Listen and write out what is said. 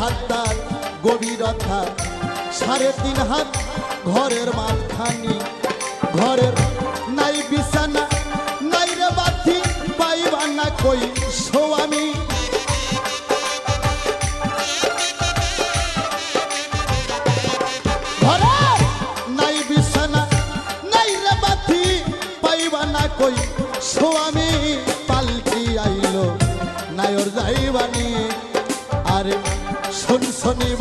হাত তার গভীরতা 3.5 হাত ঘরের মাঝখানি ঘরের নাই বিছানা নাই রে বাতি পাইবা না কই স্বামী ঘরের নাই বিছানা নাই রে বাতি পাইবা না কই স্বামী পালকি আইলো নায়র যাইবানি আরে শোন শনিব